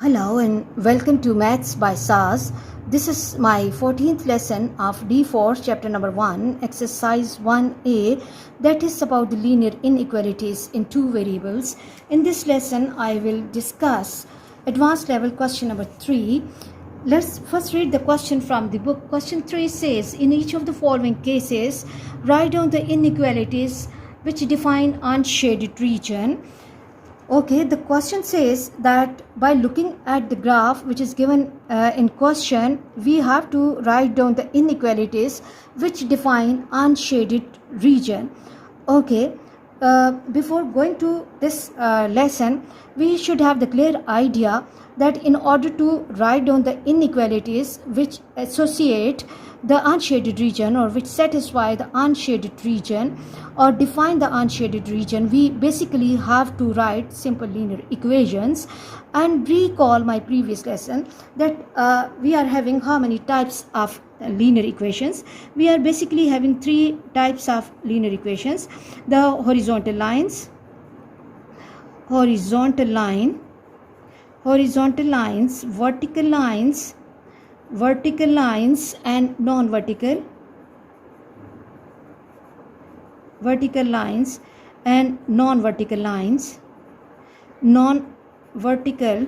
Hello and welcome to Maths by SAS. This is my 14th lesson of D4 chapter number 1 exercise 1a, that is about the linear inequalities in two variables. In this lesson I will discuss advanced level question number 3. Let's first read the question from the book. Question 3 says, in each of the following cases write down the inequalities which define unshaded region. Okay, the question says that by looking at the graph which is given in question, we have to write down the inequalities which define unshaded region. Okay, before going to this lesson, we should have the clear idea that in order to write down the inequalities which associate the unshaded region or which satisfy the unshaded region or define the unshaded region, we basically have to write simple linear equations. And recall my previous lesson that we are having how many types of linear equations. We are basically having three types of linear equations: the horizontal lines, vertical lines and non-vertical lines and non-vertical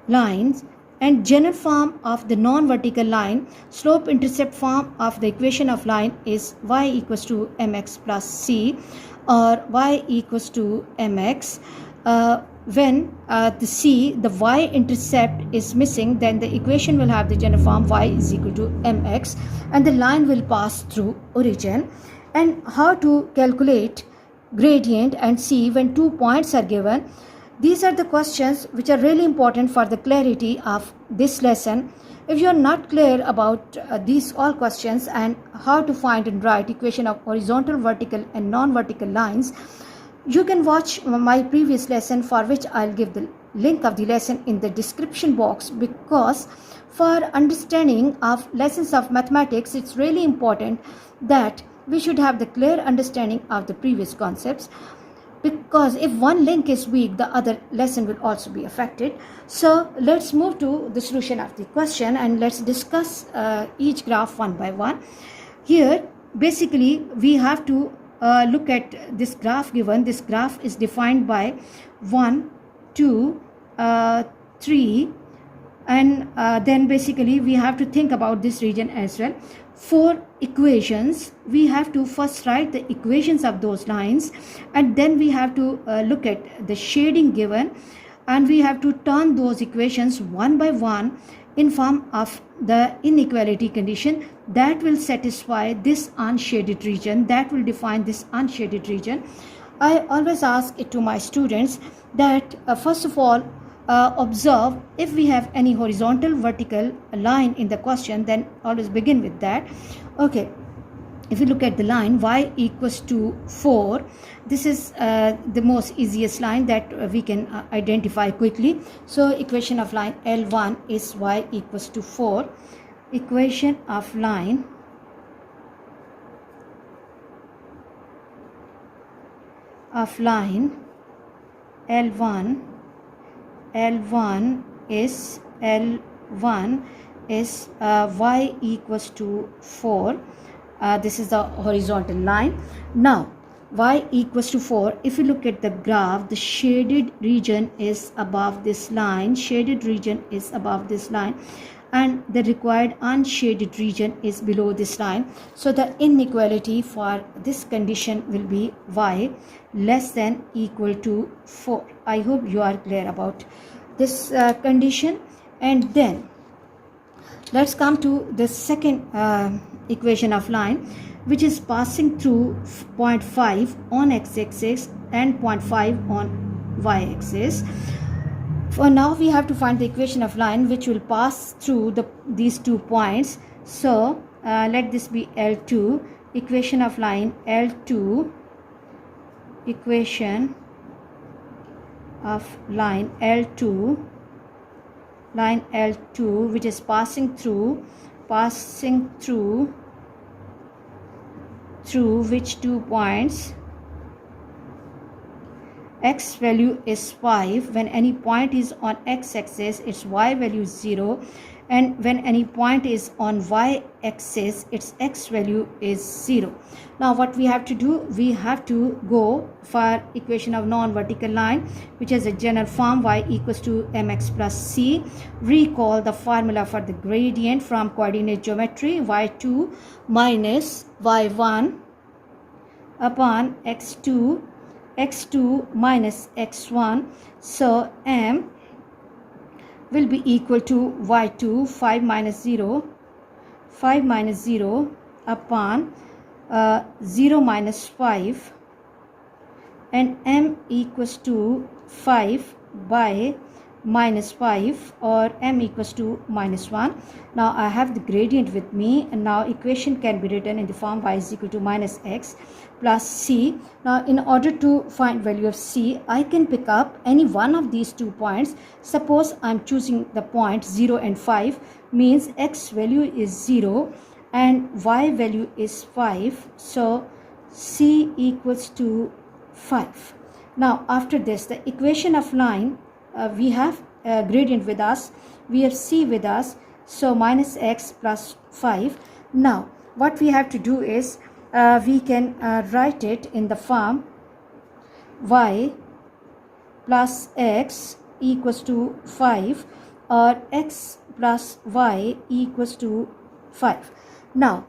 lines. And general form of the non-vertical line, slope intercept form of the equation of line is y equals to mx plus c or y equals to mx. When the y intercept is missing, then the equation will have the general form y is equal to mx and the line will pass through origin. And how to calculate gradient and c when 2 points are given. These are the questions which are really important for the clarity of this lesson. If you are not clear about these all questions and how to find and write equation of horizontal, vertical and non-vertical lines, you can watch my previous lesson, for which I'll give the link of the lesson in the description box, because for understanding of lessons of mathematics, it's really important that we should have the clear understanding of the previous concepts, because if one link is weak, the other lesson will also be affected. So let's move to the solution of the question and let's discuss each graph one by one. Here basically we have to look at this graph given. This graph is defined by 1, 2, 3 and then basically we have to think about this region as well. 4 equations. We have to first write the equations of those lines and then we have to look at the shading given and we have to turn those equations one by one in form of the inequality condition that will satisfy this unshaded region, that will define this unshaded region. I always ask it to my students that first of all observe if we have any horizontal, vertical line in the question, then always begin with that. Okay, if you look at the line y equals to 4, this is the most easiest line that we can identify quickly. So equation of line L1 is y equals to 4. Equation of line L1 is y equals to 4. This is the horizontal line. Now y equals to 4. If you look at the graph, the shaded region is above this line, and the required unshaded region is below this line. So the inequality for this condition will be y less than equal to 4. I hope you are clear about this condition. And then let's come to the second equation of line, which is passing through 0.5 on x-axis and 0.5 on y-axis. For now we have to find the equation of line which will pass through these 2 points. So let this be L2. Equation of line L2, equation of line L2 which is passing through which 2 points? x value is 5. When any point is on x-axis, its y value is 0, and when any point is on y-axis, its x value is 0. Now what we have to do, we have to go for equation of non-vertical line, which has a general form y equals to mx plus c. Recall the formula for the gradient from coordinate geometry, y2 minus y1 upon x2 minus x1. So m will be equal to y2 5 minus 0 upon 0 minus 5, and m equals to 5 by minus 5, or m equals to minus 1. Now I have the gradient with me, and now equation can be written in the form y is equal to minus x plus c. Now in order to find value of c, I can pick up any one of these 2 points. Suppose I'm choosing the point 0 and 5, means x value is 0 and y value is 5, so c equals to 5. Now after this, the equation of line, we have gradient with us, we have c with us, so minus x plus 5. Now what we have to do is, we can write it in the form y plus x equals to 5, or x plus y equals to 5. Now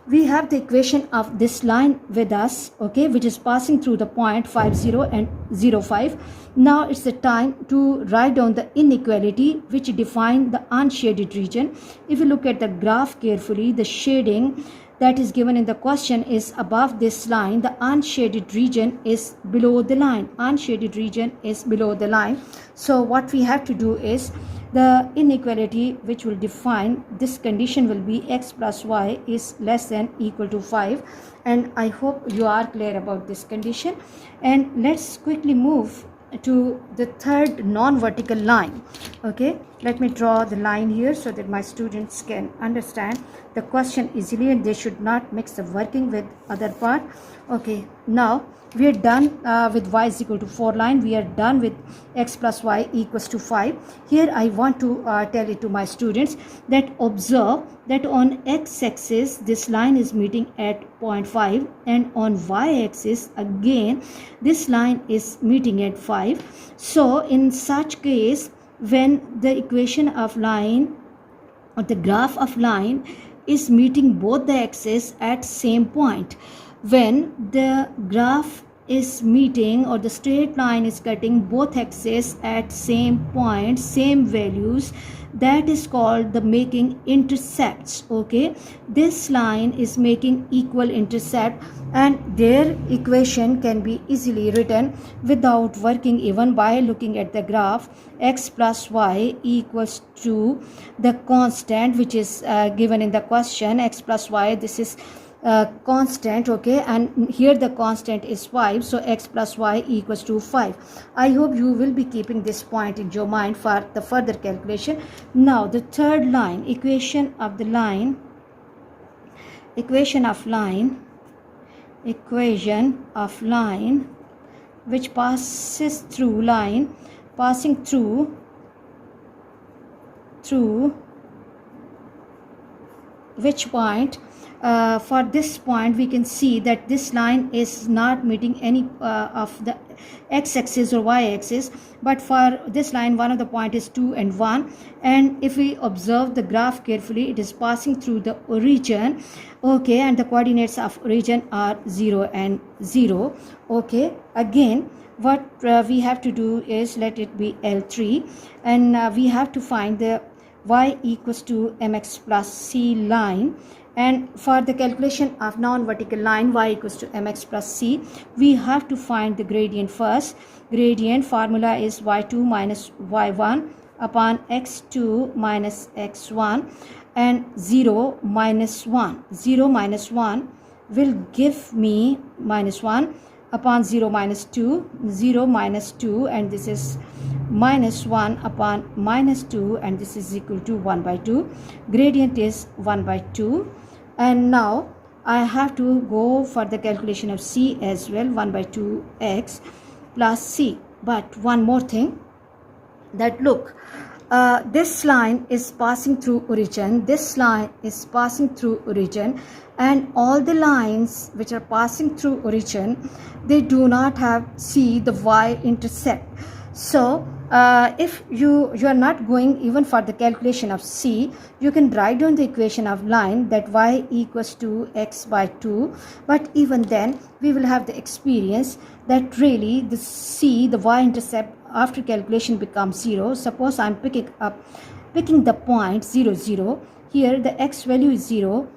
we have the equation of this line with us, okay, which is passing through the point 5, 0 and 0, 5. Now it's the time to write down the inequality which define the unshaded region. If you look at the graph carefully, the shading that is given in the question is above this line. The unshaded region is below the line. Unshaded region is below the line. So what we have to do is, the inequality which will define this condition will be x plus y is less than equal to 5, and I hope you are clear about this condition. And let's quickly move to the third non-vertical line. Okay, let me draw the line here so that my students can understand the question easily and they should not mix the working with other part. Okay, now we are done with y is equal to 4 line. We are done with x plus y equals to 5. Here I want to tell it to my students that observe that on x-axis this line is meeting at point 5, and on y-axis again this line is meeting at 5. So in such case, when the equation of line or the graph of line is meeting both the axes at same point, when the graph is meeting or the straight line is cutting both axes at same point, same values, that is called the making intercepts. Okay, this line is making equal intercept, and their equation can be easily written without working, even by looking at the graph. X plus y equals to the constant which is given in the question, x plus y, this is constant, okay, and here the constant is 5, so x plus y equals to 5. I hope you will be keeping this point in your mind for the further calculation. Now the third line, equation of line which passes through line, passing through which point, for this point we can see that this line is not meeting any of the x-axis or y-axis, but for this line one of the point is 2 and 1, and if we observe the graph carefully, it is passing through the origin, okay, and the coordinates of origin are 0 and 0. Okay, again what we have to do is, let it be L3, and we have to find the y equals to mx plus c line. And for the calculation of non-vertical line y equals to mx plus c, we have to find the gradient first. Gradient formula is y2 minus y1 upon x2 minus x1, and 0 minus 1. 0 minus 1 will give me minus 1 upon 0 minus 2, 0 minus 2, and this is minus 1 upon minus 2, and this is equal to 1 by 2. Gradient is 1 by 2. And now I have to go for the calculation of c as well, 1 by 2x. plus c. But one more thing, that look, this line is passing through origin, this line is passing through origin, and all the lines which are passing through origin, they do not have c, the y-intercept. So if you are not going even for the calculation of c, you can write down the equation of line that y equals to x by 2. But even then we will have the experience that really the c, the y-intercept, after calculation becomes 0. Suppose I'm picking the point 0, 0. Here the x value is 0,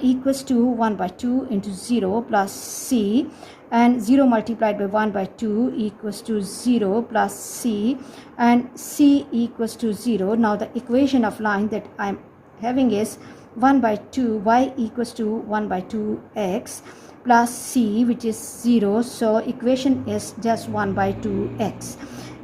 equals to 1 by 2 into 0 plus c, and 0 multiplied by 1 by 2 equals to 0 plus c, and c equals to 0. Now the equation of line that I'm having is 1 by 2, y equals to 1 by 2 x plus c, which is 0. So equation is just 1 by 2 x.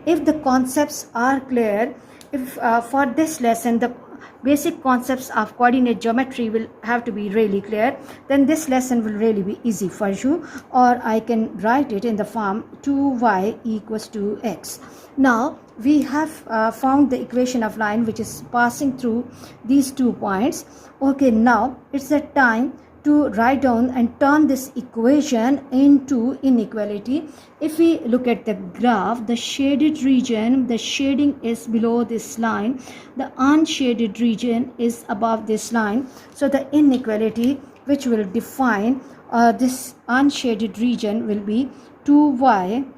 If the concepts are clear, if for this lesson the basic concepts of coordinate geometry will have to be really clear, then this lesson will really be easy for you. Or I can write it in the form 2y equals to x. Now we have found the equation of line which is passing through these 2 points. Okay, now it's the time to write down and turn this equation into inequality. If we look at the graph, the shaded region, the shading is below this line, the unshaded region is above this line. So the inequality which will define this unshaded region will be 2y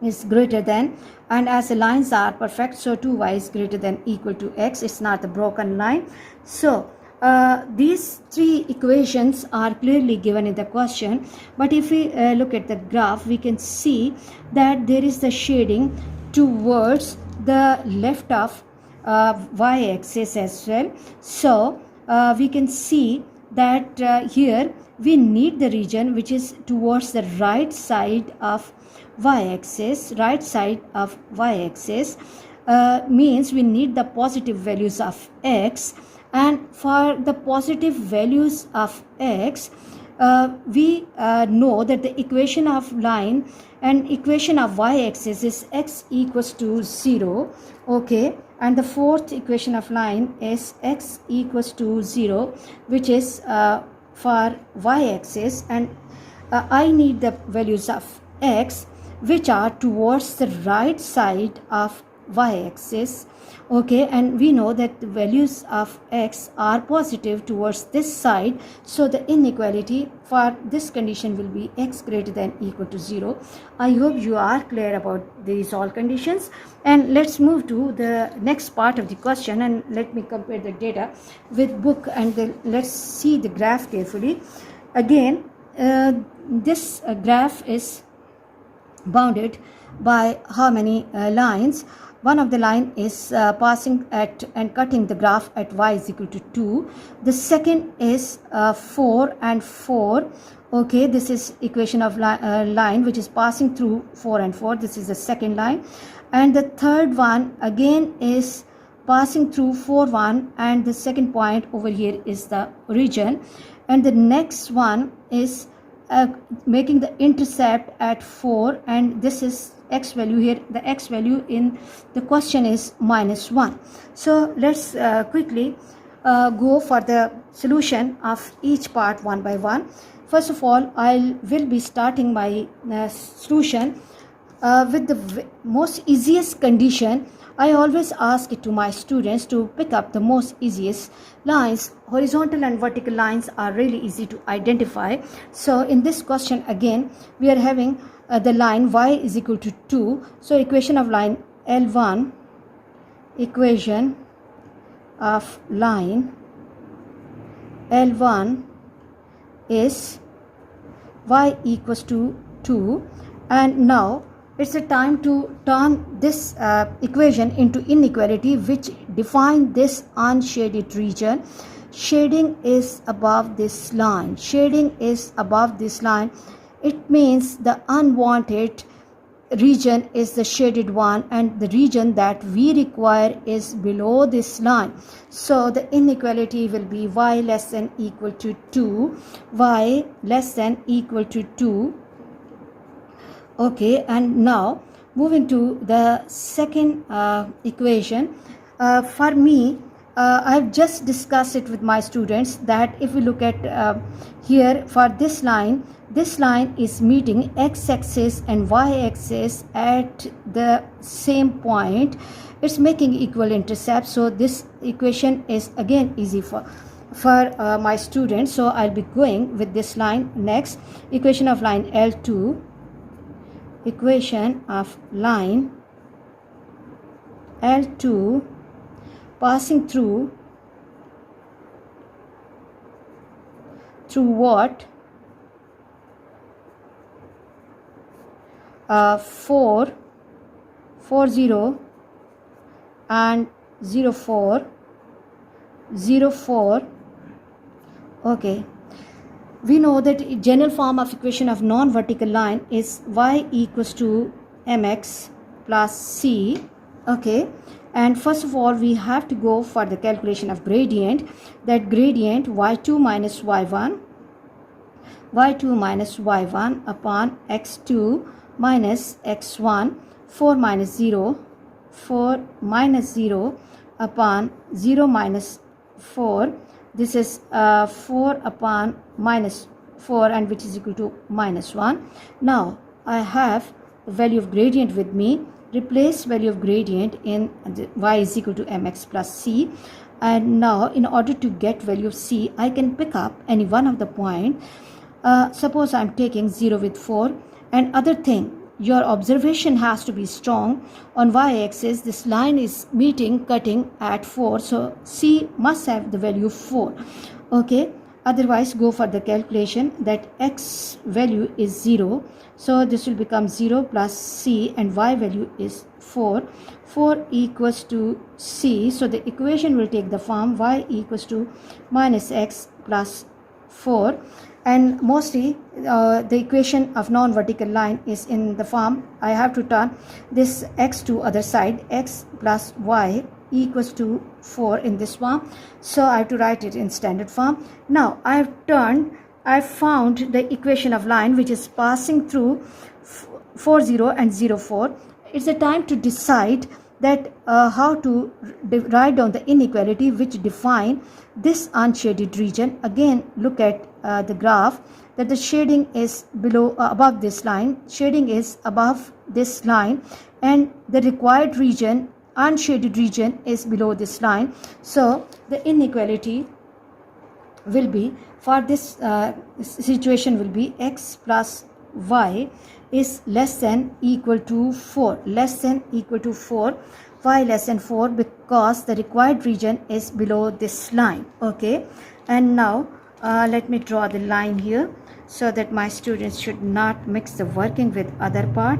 is greater than, and as the lines are perfect, so 2y is greater than equal to x. It's not a broken line. So these 3 equations are clearly given in the question, but if we look at the graph, we can see that there is the shading towards the left of y-axis as well. So we can see that here we need the region which is towards the right side of y-axis. Right side of y-axis means we need the positive values of x. And for the positive values of x, we know that the equation of line and equation of y-axis is x equals to 0. Okay, and the fourth equation of line is x equals to 0, which is for y-axis, and I need the values of x which are towards the right side of y-axis. Okay, and we know that the values of x are positive towards this side, so the inequality for this condition will be x greater than equal to 0. I hope you are clear about these all conditions, and let's move to the next part of the question, and let me compare the data with book, and then let's see the graph carefully. Again, this graph is bounded by how many lines? One of the line is passing at and cutting the graph at y is equal to 2. The second is 4 and 4. Okay, this is equation of line which is passing through 4 and 4. This is the second line. And the third one again is passing through 4, 1, and the second point over here is the origin. And the next one is making the intercept at 4, and this is x value. Here the x value in the question is -1. So let's quickly go for the solution of each part one by one. First of all, I will be starting my solution with the most easiest condition. I always ask it to my students to pick up the most easiest lines. Horizontal and vertical lines are really easy to identify. So in this question again, we are having the line y is equal to 2. So equation of line L1, equation of line L1 is y equals to 2. And now it's a time to turn this equation into inequality, which define this unshaded region. Shading is above this line. Shading is above this line. It means the unwanted region is the shaded one, and the region that we require is below this line. So the inequality will be y less than equal to 2. Y less than equal to 2. Okay, and now moving to the second equation. For me, I've just discussed it with my students that if we look at here for this line is meeting x-axis and y-axis at the same point. It's making equal intercepts, so this equation is again easy for my students. So I'll be going with this line next. Equation of line L2, equation of line L2 passing through what? 4, 0 and 04. Okay, we know that general form of equation of non-vertical line is y equals to mx plus c. Okay, and first of all we have to go for the calculation of gradient. That gradient y2 minus y1 upon x2 minus x1, 4 minus 0 upon 0 minus 4. This is 4 upon minus 4, and which is equal to minus 1. Now I have the value of gradient with me. Replace value of gradient in y is equal to mx plus c. And now in order to get value of c, I can pick up any one of the point. Suppose I'm taking 0 with 4. And other thing, your observation has to be strong. On y-axis, this line is cutting at 4. So c must have the value 4. Okay. Otherwise, go for the calculation that x value is 0. So this will become 0 plus c, and y value is 4. 4 equals to c. So the equation will take the form y equals to minus x plus 4. And mostly the equation of non-vertical line is in the form, I have to turn this x to other side, x plus y equals to 4 in this form. So I have to write it in standard form. Now I found the equation of line which is passing through 40 and 04. It's the time to decide that how to write down the inequality which define this unshaded region. Again, look at the graph that the shading is above this line. Shading is above this line, and the required region, unshaded region, is below this line. So the inequality will be for this situation will be x plus y is less than equal to 4. Less than equal to 4. Why less than 4? Because the required region is below this line. Okay, and now let me draw the line here so that my students should not mix the working with other part.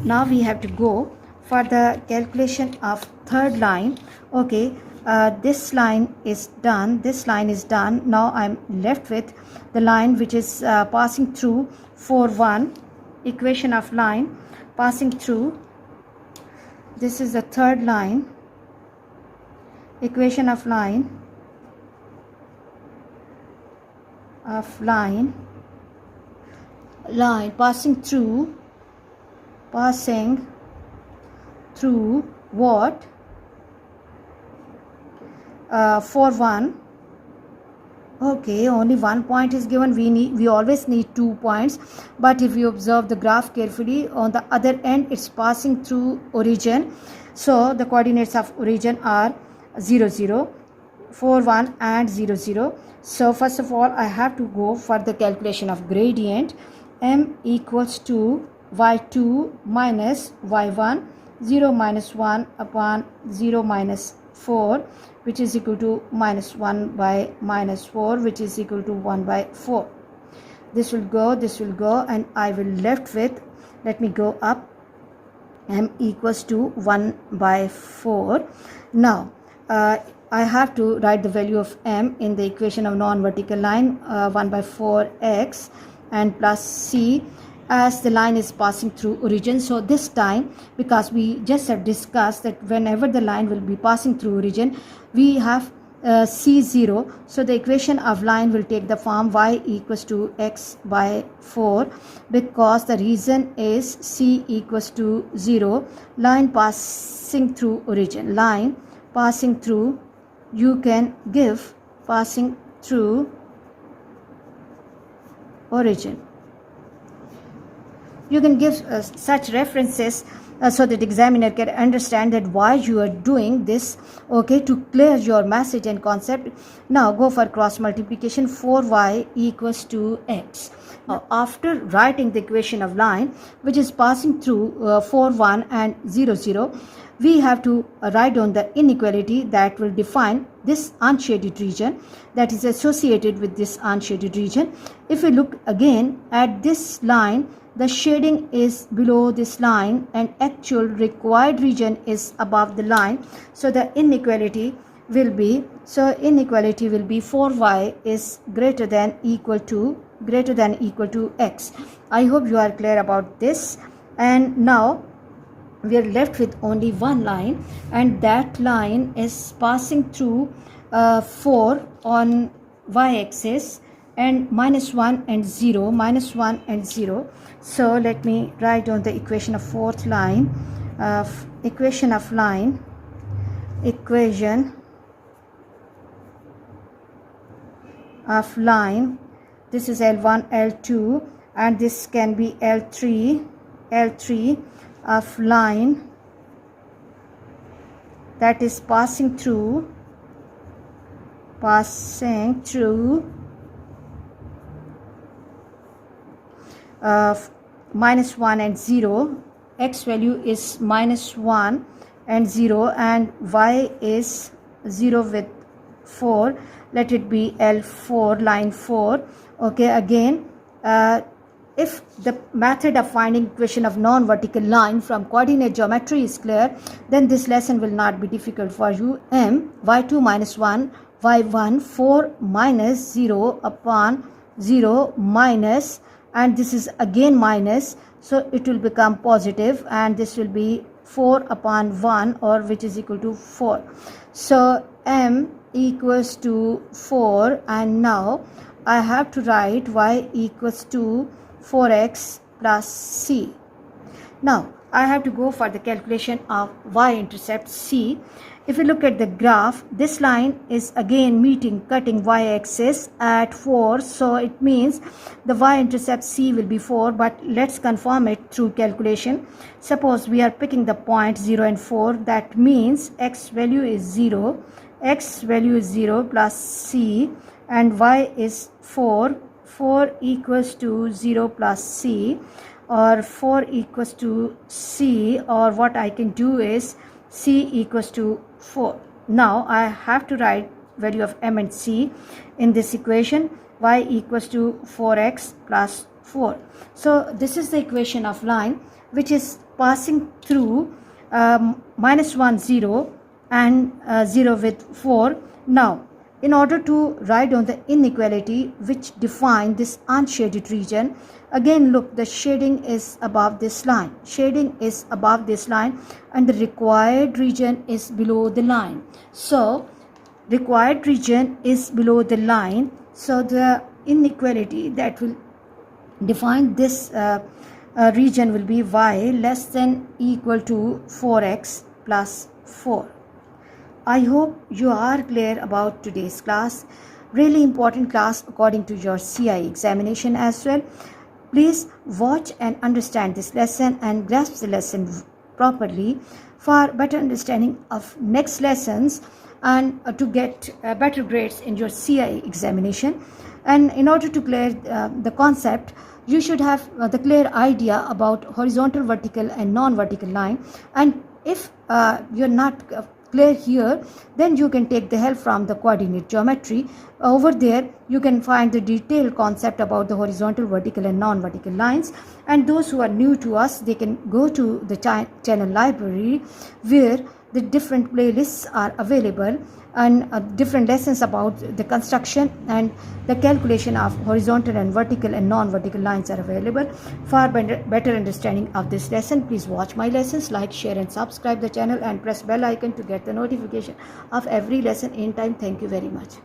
Now we have to go for the calculation of third line. Okay, this line is done. This line is done. Now I'm left with the line which is passing through 4, 1. Equation of line passing through. This is the third line. Equation of line passing through what? 4, 1. Okay, only one point is given. We always need 2 points, but if you observe the graph carefully, on the other end it's passing through origin. So the coordinates of origin are 0, 0, 4, 1 and 0, 0. So first of all I have to go for the calculation of gradient. M equals to y2 minus y1, 0 minus 1 upon 0 minus 4, which is equal to minus 1 by minus 4, which is equal to 1 by 4. This will go, and I will left with, let me go up, m equals to 1 by 4. Now I have to write the value of m in the equation of non-vertical line, 1 by 4x and plus c, as the line is passing through origin. So this time, because we just have discussed that whenever the line will be passing through origin, we have C0. So the equation of line will take the form y equals to x by 4, because the reason is C equals to 0. Line passing through origin. Line passing through, you can give passing through origin. You can give such references so that examiner can understand that why you are doing this, okay, to clear your message and concept. Now go for cross multiplication. 4y equals to x. Now, after writing the equation of line which is passing through 4, 1 and 0, 0, we have to write down the inequality that will define this unshaded region that is associated with this unshaded region. If we look again at this line, the shading is below this line and actual required region is above the line. So the inequality will be, 4y is greater than equal to x. I hope you are clear about this. And now we are left with only one line, and that line is passing through 4 on y-axis and -1 and 0, -1 and 0. So let me write down the equation of fourth line. Equation of line. This is L1, L2, and this can be L3 of line that is passing through -1 and 0. X value is -1 and 0, and y is 0 with 4. Let it be L4, line 4. Okay, again, if the method of finding equation of non-vertical line from coordinate geometry is clear, then this lesson will not be difficult for you. y2 minus 1, y1, 4 minus 0 upon 0 minus, and this is again minus, so it will become positive, and this will be 4 upon 1, or which is equal to 4. So m equals to 4, and now I have to write y equals to 4x plus c. Now I have to go for the calculation of y-intercept c. If you look at the graph, this line is again cutting y-axis at 4, so it means the y-intercept c will be 4, but let's confirm it through calculation. Suppose we are picking the point 0 and 4, that means x value is 0 plus c, and y is 4 equals to 0 plus c, or 4 equals to c, or what I can do is c equals to 4. Now I have to write value of m and c in this equation. Y equals to 4x plus 4. So this is the equation of line which is passing through -1, 0 and 0 with 4. Now in order to write down the inequality which define this unshaded region, again look, the shading is above this line. And the required region is below the line. So required region is below the line. So the inequality that will define this region will be y less than equal to 4x plus 4. I hope you are clear about today's class. Really important class according to your CI examination as well. Please watch and understand this lesson and grasp the lesson properly for better understanding of next lessons and to get better grades in your CI examination. And in order to clear the concept, you should have the clear idea about horizontal, vertical and non-vertical line. And if you're not clear here, then you can take the help from the coordinate geometry. Over there you can find the detailed concept about the horizontal, vertical and non-vertical lines. And those who are new to us, they can go to the channel library where the different playlists are available, and different lessons about the construction and the calculation of horizontal and vertical and non-vertical lines are available. For better understanding of this lesson, please watch my lessons, like, share and subscribe the channel and press bell icon to get the notification of every lesson in time. Thank you very much.